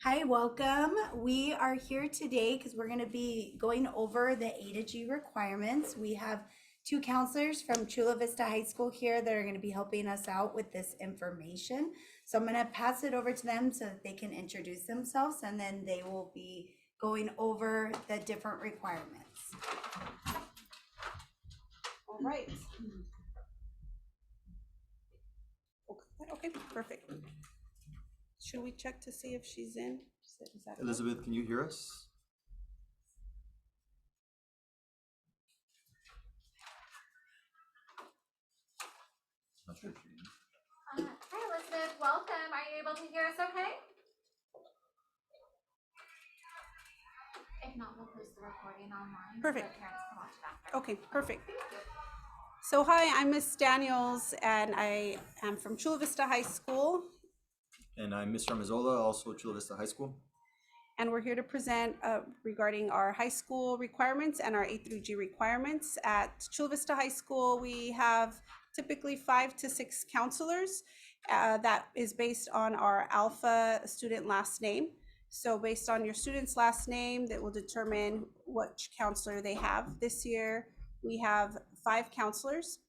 Hi, welcome. We are here today because we're going to be going over the A to G requirements. We have two counselors from Chula Vista High School here that are going to be helping us out with this information. So I'm going to pass it over to them so that they can introduce themselves and then they will be going over the different requirements. All right. Okay, perfect. Should we check to see if she's in? Is that Elizabeth, can you hear us? Not sure if she is. Hi, Elizabeth. Welcome. Are you able to hear us okay? If not, we'll post the recording online. Perfect. So parents can watch it after. Okay, perfect. So hi, I'm Miss Daniels and I am from Chula Vista High School. And I'm Mr. Amazola, also Chula Vista High School. And we're here to present regarding our high school requirements and our A through G requirements. At Chula Vista High School, we have typically 5 to 6 counselors. That is based on our alpha student last name. So based on your student's last name, that will determine which counselor they have. This year, we have 5 counselors,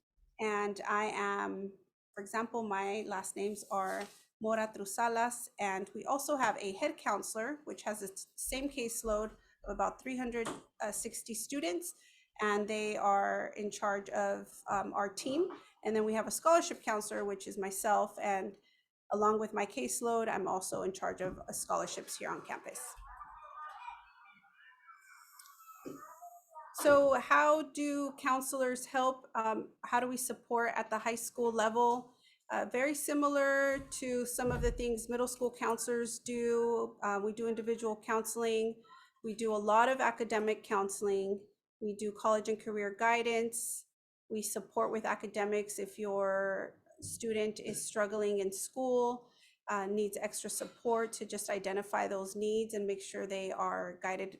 and I am, for example, my last names are Mora Trusalas, and we also have a head counselor, which has the same caseload of about 360 students, and they are in charge of our team. And then we have a scholarship counselor, which is myself, and along with my caseload, I'm also in charge of scholarships here on campus. So how do counselors help? How do we support at the high school level? Very similar to some of the things middle school counselors do. We do individual counseling. We do a lot of academic counseling. We do college and career guidance. We support with academics if your student is struggling in school, needs extra support to just identify those needs and make sure they are guided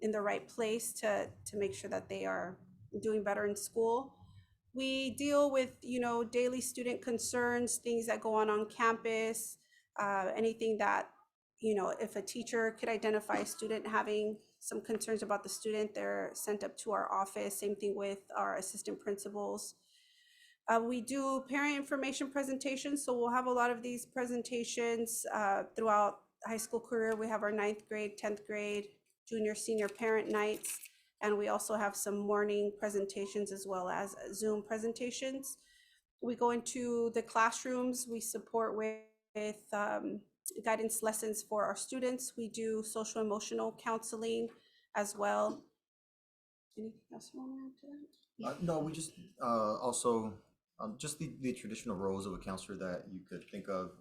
in the right place to make sure that they are doing better in school. We deal with, daily student concerns, things that go on campus, anything that, if a teacher could identify a student having some concerns about the student, they're sent up to our office. Same thing with our assistant principals. We do parent information presentations, so we'll have a lot of these presentations throughout high school career. We have our 9th grade, 10th grade, junior, senior parent nights, and we also have some morning presentations as well as Zoom presentations. We go into the classrooms. We support with guidance lessons for our students. We do social emotional counseling as well. Anything else you want to add to that? No, we just also just the traditional roles of a counselor that you could think of.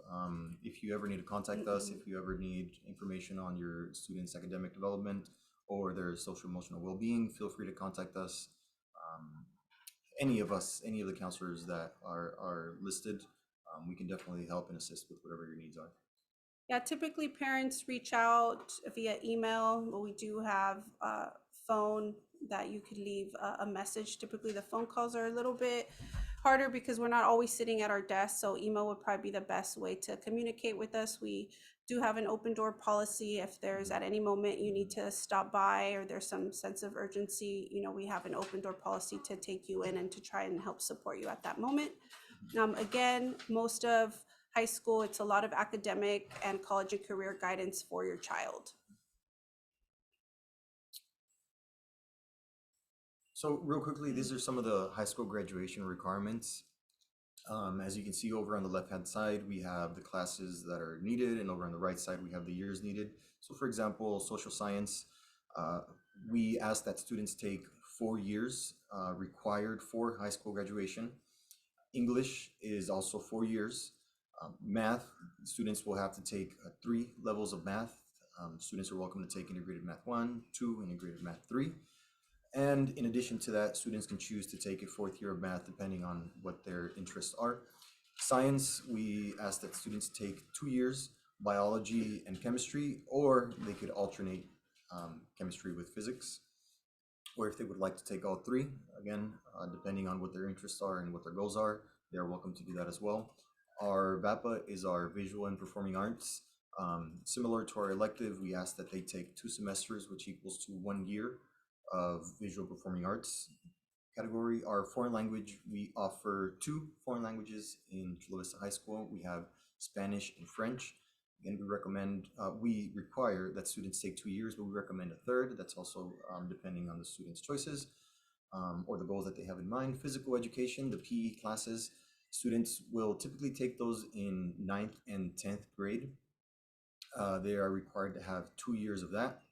If you ever need to contact us, if you ever need information on your students' academic development or their social emotional well-being, feel free to contact us. Any of the counselors that are listed, we can definitely help and assist with whatever your needs are. Yeah, typically parents reach out via email, but we do have a phone that you could leave a message. Typically the phone calls are a little bit harder because we're not always sitting at our desk, so email would probably be the best way to communicate with us. We do have an open door policy. If there's at any moment you need to stop by or there's some sense of urgency, we have an open door policy to take you in and to try and help support you at that moment. Again, most of high school, it's a lot of academic and college and career guidance for your child. So real quickly, these are some of the high school graduation requirements. As you can see over on the left-hand side, we have the classes that are needed, and over on the right side, we have the years needed. So for example, social science, we ask that students take 4 years required for high school graduation. English is also 4 years. Math, students will have to take 3 levels of math. Students are welcome to take integrated math 1, 2, integrated math 3. And in addition to that, students can choose to take a 4th year of math depending on what their interests are. Science, we ask that students take 2 years, biology and chemistry, or they could alternate chemistry with physics. Or if they would like to take all 3, again, depending on what their interests are and what their goals are, they are welcome to do that as well. Our VAPA is our visual and performing arts. Similar to our elective, we ask that they take 2 semesters, which equals to 1 year of visual performing arts category. Our foreign language, we offer 2 foreign languages in Chula Vista High School. We have Spanish and French. And we require that students take 2 years, but we recommend a third. That's also depending on the student's choices or the goals that they have in mind. Physical education, the PE classes, students will typically take those in 9th and 10th grade. They are required to have 2 years of that.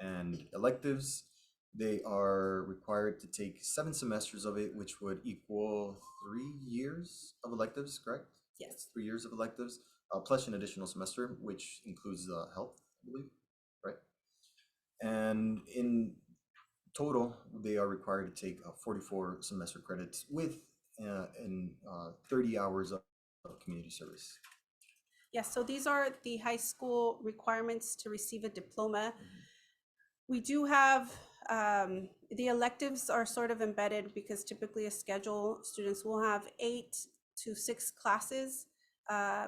And electives, they are required to take 7 semesters of it, which would equal 3 years of electives, correct? Yes. 3 years of electives, plus an additional semester, which includes health, I believe, right? And in total, they are required to take 44 semester credits with 30 hours of community service. Yes, so these are the high school requirements to receive a diploma. We do have, the electives are sort of embedded because typically a schedule, students will have 8 to 6 classes.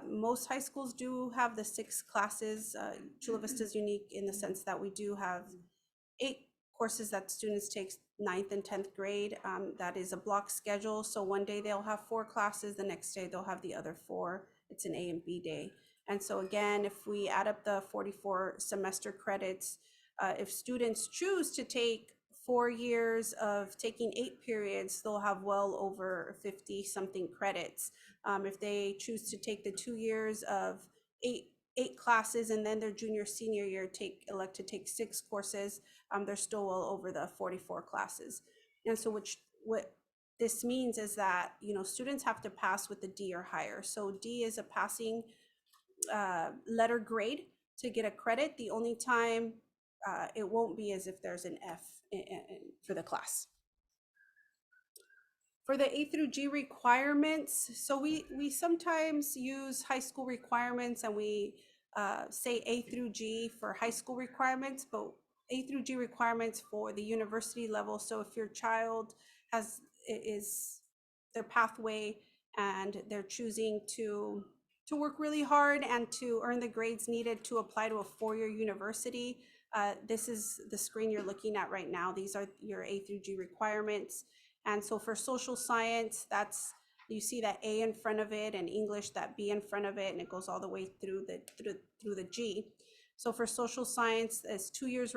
Most high schools do have the 6 classes. Chula Vista is unique in the sense that we do have 8 courses that students take 9th and 10th grade. That is a block schedule. So one day they'll have 4 classes, the next day they'll have the other 4. It's an A and B day. And so again, if we add up the 44 semester credits, if students choose to take 4 years of taking 8 periods, they'll have well over 50 something credits. If they choose to take the 2 years of eight classes and then their junior senior year elect to take 6 courses, they're still well over the 44 classes. And so what this means is that, you know, students have to pass with a D or higher. So D is a passing letter grade to get a credit. The only time it won't be as if there's an F for the class. For the A through G requirements, so we sometimes use high school requirements and we say A through G for high school requirements, but A through G requirements for the university level. So if your child is their pathway and they're choosing to work really hard and to earn the grades needed to apply to a 4-year university, this is the screen you're looking at right now. These are your A through G requirements. And so for social science, you see that A in front of it, and English that B in front of it, and it goes all the way through the G. So for social science, it's 2 years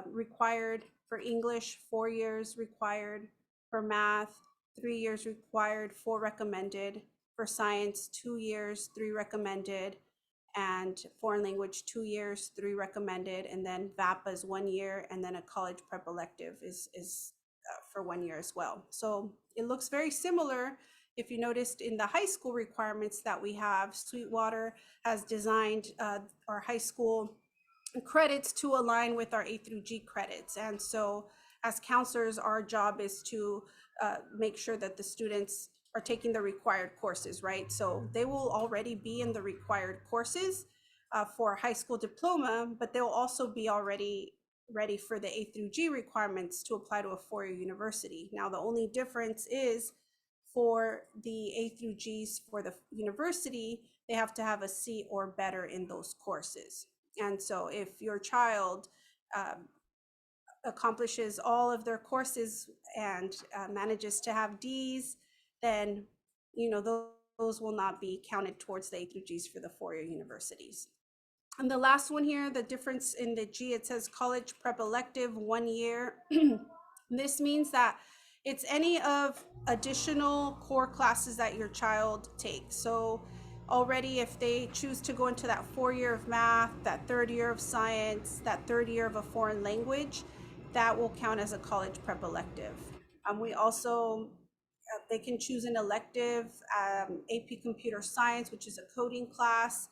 required. For English, 4 years required. For math, 3 years required, 4 recommended. For science, 2 years, 3 recommended. And foreign language, 2 years, 3 recommended. And then VAPA is 1 year, and then a college prep elective is for 1 year as well. So it looks very similar. If you noticed in the high school requirements that we have, Sweetwater has designed our high school credits to align with our A through G credits. And so as counselors, our job is to make sure that the students are taking the required courses, right? So they will already be in the required courses for high school diploma, but they'll also be already ready for the A through G requirements to apply to a 4-year university. Now, the only difference is for the A through Gs for the university, they have to have a C or better in those courses. And so if your child accomplishes all of their courses and manages to have Ds, then, you know, those will not be counted towards the A through Gs for the 4-year universities. And the last one here, the difference in the G, it says college prep elective 1 year. This means that it's any of additional core classes that your child takes. So already if they choose to go into that 4 year of math, that 3rd year of science, that 3rd year of a foreign language, that will count as a college prep elective. We also, they can choose an elective, AP Computer Science, which is a coding class.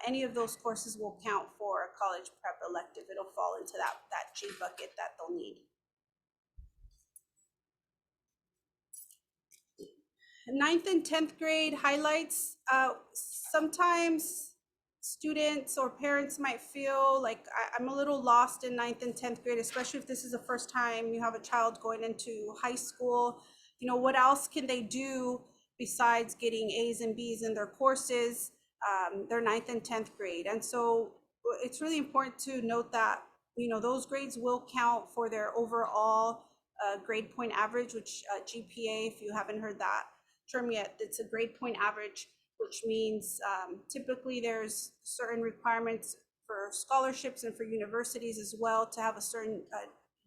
Any of those courses will count for a college prep elective. It'll fall into that G bucket that they'll need. 9th and 10th grade highlights. Sometimes students or parents might feel like I'm a little lost in 9th and 10th grade, especially if this is the first time you have a child going into high school. You know, what else can they do besides getting A's and B's in their courses? their 9th and 10th grade. And so it's really important to note that, those grades will count for their overall grade point average, which GPA, if you haven't heard that term yet, it's a grade point average, which means typically there's certain requirements for scholarships and for universities as well to have a certain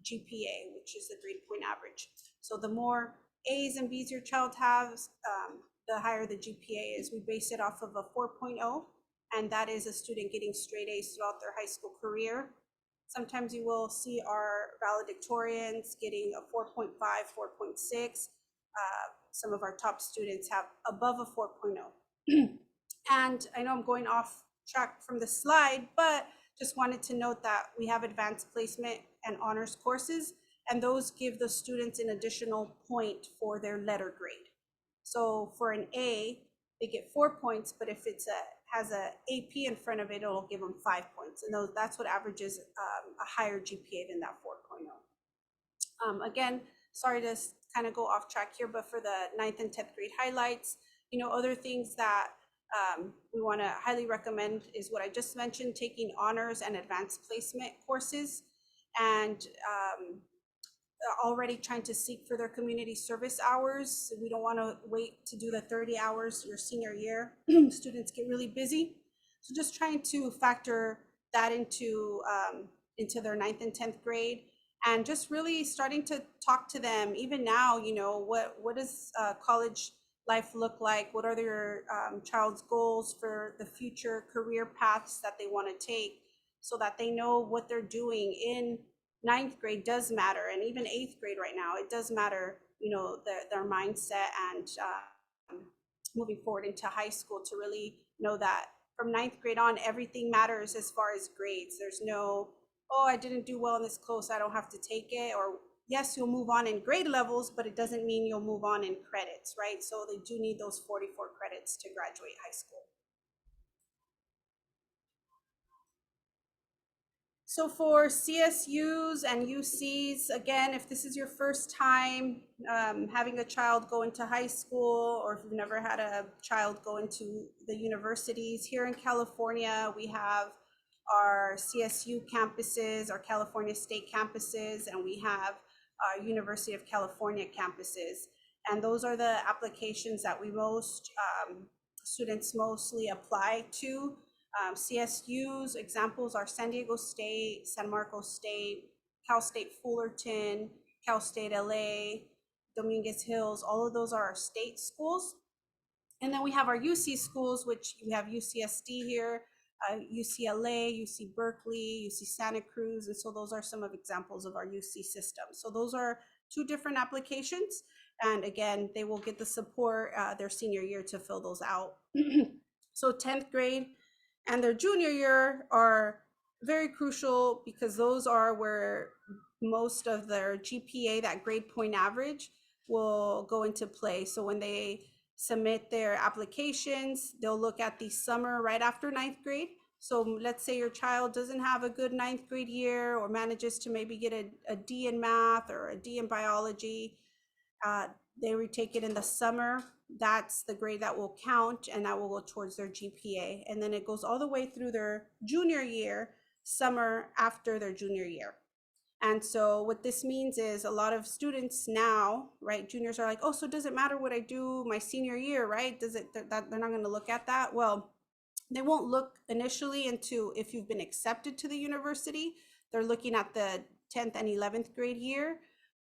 GPA, which is the grade point average. So the more A's and B's your child has, the higher the GPA is. We base it off of a 4.0, and that is a student getting straight A's throughout their high school career. Sometimes you will see our valedictorians getting a 4.5, 4.6. Some of our top students have above a 4.0. And I know I'm going off track from the slide, but just wanted to note that we have advanced placement and honors courses, and those give the students an additional point for their letter grade. So for an A, they get 4 points, but if it's has a AP in front of it, it'll give them 5 points. And that's what averages a higher GPA than that 4.0. Again, sorry to kind of go off track here, but for the 9th and 10th grade highlights, other things that we want to highly recommend is what I just mentioned, taking honors and advanced placement courses, and already trying to seek for their community service hours. We don't want to wait to do the 30 hours your senior year. Students get really busy. So just trying to factor that into their 9th and 10th grade, and just really starting to talk to them even now, what does college life look like? What are their child's goals for the future career paths that they want to take, so that they know what they're doing in 9th grade does matter, and even 8th grade right now, it does matter, their mindset, and moving forward into high school, to really know that from 9th grade on, everything matters as far as grades. There's no, oh, I didn't do well in this course, I don't have to take it, or yes, you'll move on in grade levels, but it doesn't mean you'll move on in credits, right? So they do need those 44 credits to graduate high school. So for CSUs and UCs, again, if this is your first time having a child go into high school, or if you've never had a child go into the universities, here in California, we have our CSU campuses, our California State campuses, and we have our University of California campuses. And those are the applications that students mostly apply to. CSU's examples are San Diego State, San Marcos State, Cal State Fullerton, Cal State LA, Dominguez Hills. All of those are our state schools. And then we have our UC schools, which we have UCSD here, UCLA, UC Berkeley, UC Santa Cruz. And so those are some of examples of our UC system. So those are two different applications. And again, they will get the support their senior year to fill those out. So 10th grade and their junior year are very crucial, because those are where most of their GPA, that grade point average, will go into play. So when they submit their applications, they'll look at the summer right after 9th grade. So let's say your child doesn't have a good 9th grade year, or manages to maybe get a D in math or a D in biology. They retake it in the summer. That's the grade that will count, and that will go towards their GPA. And then it goes all the way through their junior year, summer after their junior year. And so what this means is a lot of students now, right, juniors are like, oh, so does it matter what I do my senior year, right? They're not going to look at that? Well, they won't look initially into if you've been accepted to the university. They're looking at the 10th and 11th grade year.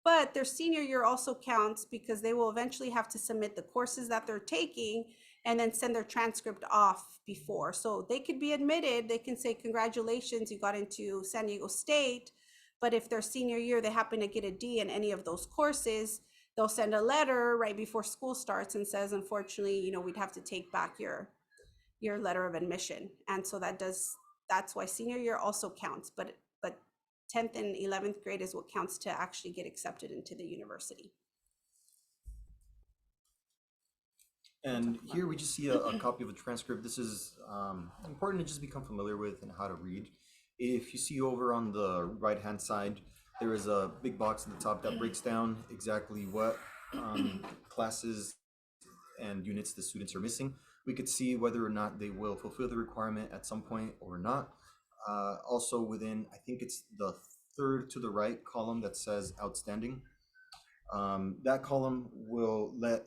But their senior year also counts, because they will eventually have to submit the courses that they're taking and then send their transcript off before. So they could be admitted, they can say, congratulations, you got into San Diego State. But if their senior year, they happen to get a D in any of those courses, they'll send a letter right before school starts and says, unfortunately, we'd have to take back your letter of admission. And so that's why senior year also counts, but 10th and 11th grade is what counts to actually get accepted into the university. And here we just see a copy of a transcript. This is important to just become familiar with and how to read. If you see over on the right-hand side, there is a big box at the top that breaks down exactly what classes and units the students are missing. we could see whether or not they will fulfill the requirement at some point or not. Also within, I think it's the third to the right column that says outstanding. That column will let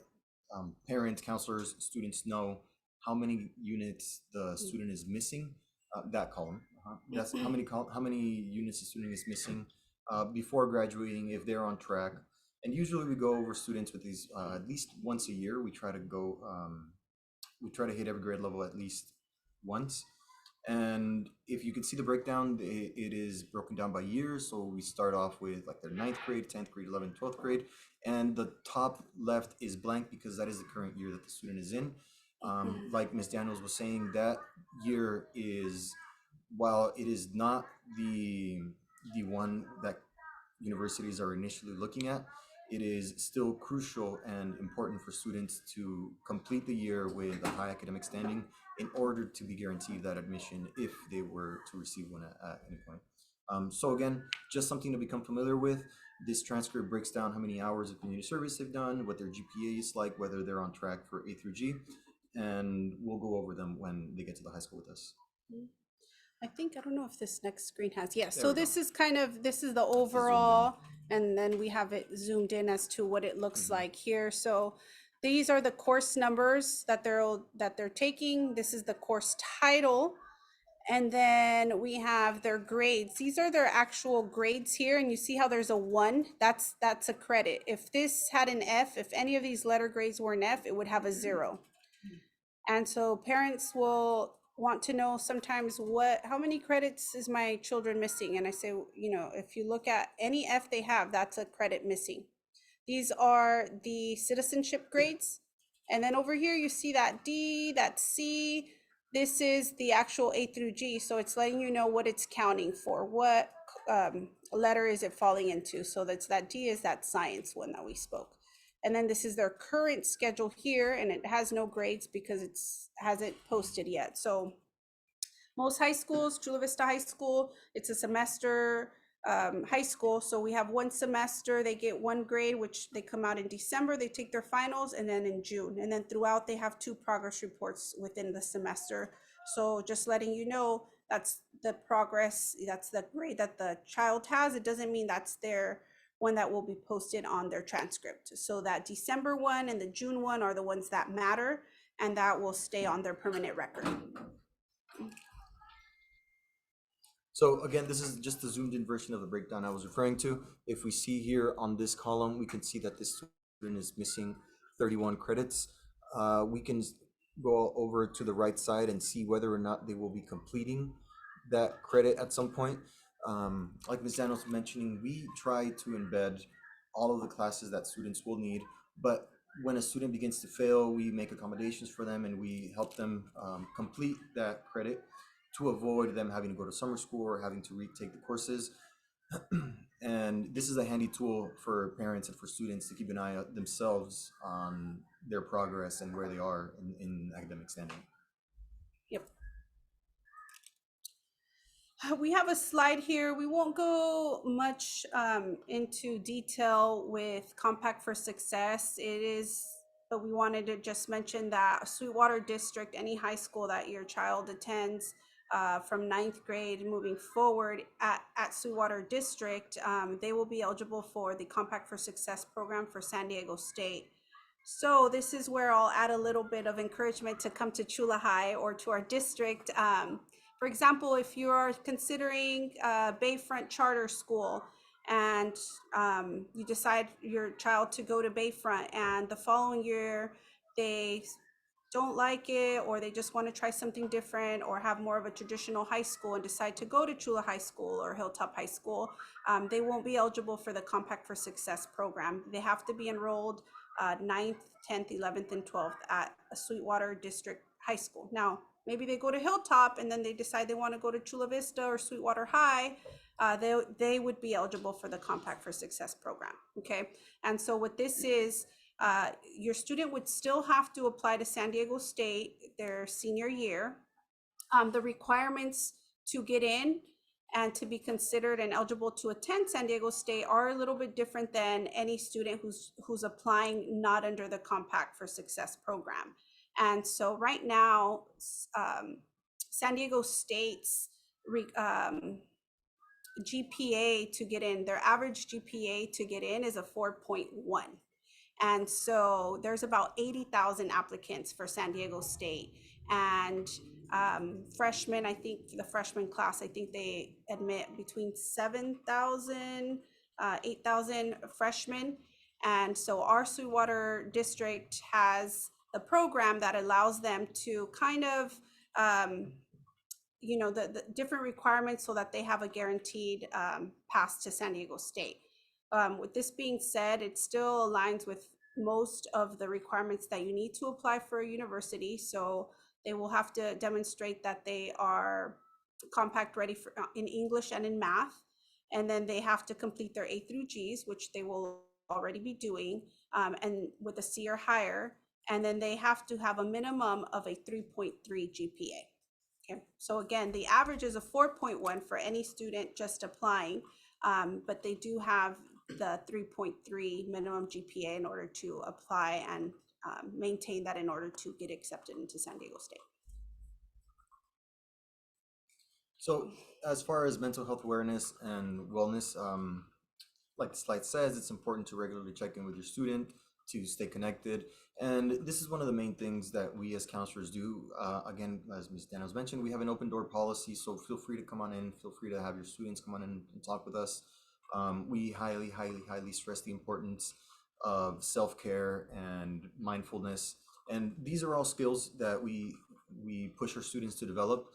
parents, counselors, students know how many units the student is missing. That column, that's how many units the student is missing before graduating, if they're on track. And usually we go over students with these at least once a year. We try to hit every grade level at least once. And if you can see the breakdown, it is broken down by years. So we start off with like their 9th grade, 10th grade, 11th, 12th grade. And the top left is blank because that is the current year that the student is in. Like Ms. Daniels was saying, that year is, while it is not the one that universities are initially looking at, it is still crucial and important for students to complete the year with a high academic standing in order to be guaranteed that admission if they were to receive one at any point. So again, just something to become familiar with. This transcript breaks down how many hours of community service they've done, what their GPA is like, whether they're on track for A through G, and we'll go over them when they get to the high school with us. I don't know if this next screen has, yes. There So we go. this is the overall, and then we have it zoomed in as to what it looks like here. So these are the course numbers that they're taking. This is the course title. And then we have their grades. These are their actual grades here. And you see how there's a 1, that's a credit. If this had an F, if any of these letter grades were an F, it would have a 0. And so parents will want to know sometimes how many credits is my children missing? And I say, if you look at any F they have, that's a credit missing. These are the citizenship grades. And then over here, you see that D, that C. This is the actual A through G. So it's letting you know what it's counting for. What letter is it falling into? So that D is that science one that we spoke. And then this is their current schedule here, and it has no grades because it hasn't posted yet. So most high schools, Chula Vista High School, it's a semester high school. So we have 1 semester, they get 1 grade, which they come out in December, they take their finals, and then in June. And then throughout, they have 2 progress reports within the semester. So just letting you know, that's the progress, that's the grade that the child has. It doesn't mean that's their one that will be posted on their transcript. So that December one and the June one are the ones that matter, and that will stay on their permanent record. So again, this is just the zoomed in version of the breakdown I was referring to. If we see here on this column, we can see that this student is missing 31 credits. We can go over to the right side and see whether or not they will be completing that credit at some point. Like Ms. Daniels was mentioning, we try to embed all of the classes that students will need, but when a student begins to fail, we make accommodations for them and we help them complete that credit to avoid them having to go to summer school or having to retake the courses. And this is a handy tool for parents and for students to keep an eye out themselves on their progress and where they are in academic standing. Yep. We have a slide here. We won't go much into detail with Compact for Success. But we wanted to just mention that Sweetwater District, any high school that your child attends, from 9th grade moving forward at Sweetwater District, they will be eligible for the Compact for Success program for San Diego State. So this is where I'll add a little bit of encouragement to come to Chula High or to our district. For example, if you are considering Bayfront Charter School and you decide your child to go to Bayfront and the following year they don't like it, or they just want to try something different or have more of a traditional high school and decide to go to Chula High School or Hilltop High School, they won't be eligible for the Compact for Success program. They have to be enrolled 9th, 10th, 11th, and 12th at a Sweetwater District High School. Now, maybe they go to Hilltop and then they decide they want to go to Chula Vista or Sweetwater High, they would be eligible for the Compact for Success program, okay? And so what this is, your student would still have to apply to San Diego State their senior year. The requirements to get in and to be considered and eligible to attend San Diego State are a little bit different than any student who's applying not under the Compact for Success program. And so right now, San Diego State's GPA to get in, their average GPA to get in is a 4.1. And so there's about 80,000 applicants for San Diego State. And freshmen, I think the freshman class, I think they admit between 7,000, 8,000 freshmen. And so our Sweetwater district has a program that allows them to kind of, the different requirements so that they have a guaranteed pass to San Diego State. With this being said, it still aligns with most of the requirements that you need to apply for a university. So they will have to demonstrate that they are compact ready for, in English and in math. And then they have to complete their A through Gs, which they will already be doing, and with a C or higher. And then they have to have a minimum of a 3.3 GPA. Okay, so again, the average is a 4.1 for any student just applying, but they do have the 3.3 minimum GPA in order to apply and maintain that in order to get accepted into San Diego State. So as far as mental health awareness and wellness, like the slide says, it's important to regularly check in with your student to stay connected. And this is one of the main things that we as counselors do. Again, as Ms. Daniels mentioned, we have an open door policy, so feel free to come on in, feel free to have your students come on in and talk with us. We highly stress the importance of self-care and mindfulness. And these are all skills that we push our students to develop.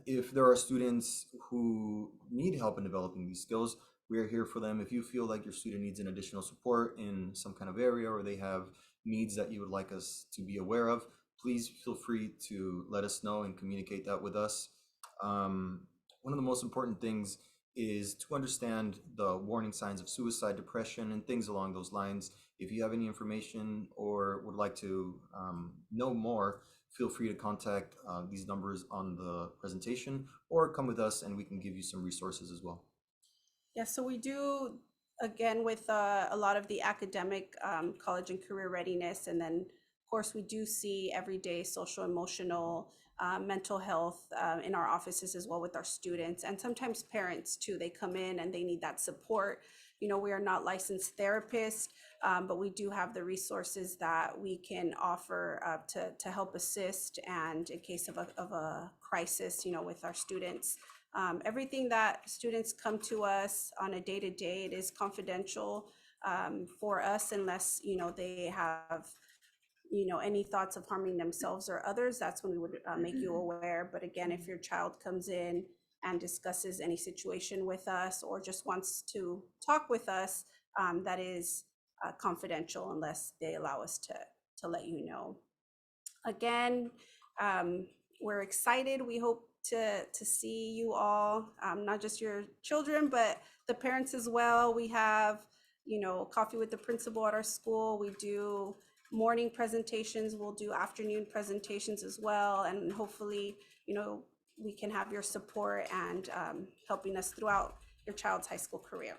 If there are students who need help in developing these skills, we are here for them. If you feel like your student needs an additional support in some kind of area, or they have needs that you would like us to be aware of, please feel free to let us know and communicate that with us. One of the most important things is to understand the warning signs of suicide, depression, and things along those lines. If you have any information or would like to know more, feel free to contact these numbers on the presentation, or come with us and we can give you some resources as well. Yeah, so we do, again, with a lot of the academic college and career readiness. And then, of course, we do see everyday social, emotional, mental health in our offices as well with our students, and sometimes parents too. They come in and they need that support. We are not licensed therapists, but we do have the resources that we can offer to help assist, and in case of a crisis, with our students. Everything that students come to us on a day-to-day, it is confidential for us, unless they have any thoughts of harming themselves or others. That's when we would make you aware. But again, if your child comes in and discusses any situation with us, or just wants to talk with us, that is confidential unless they allow us to let you know. Again, we're excited. We hope to see you all, not just your children, but the parents as well. We have, coffee with the principal at our school. We do morning presentations. We'll do afternoon presentations as well. And hopefully, we can have your support and helping us throughout your child's high school career.